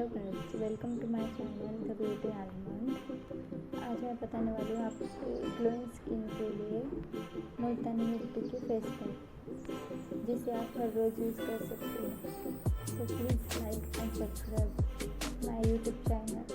Hello friends, welcome to my channel the beauty almond. आज मैं बताने वाली हूँ आपको ग्लोइंग स्किन के लिए मुल्तानी मिट्टी की फेस पैक, जिसे आप हर रोज़ यूज़ कर सकते हैं। तो please like and subscribe my YouTube channel.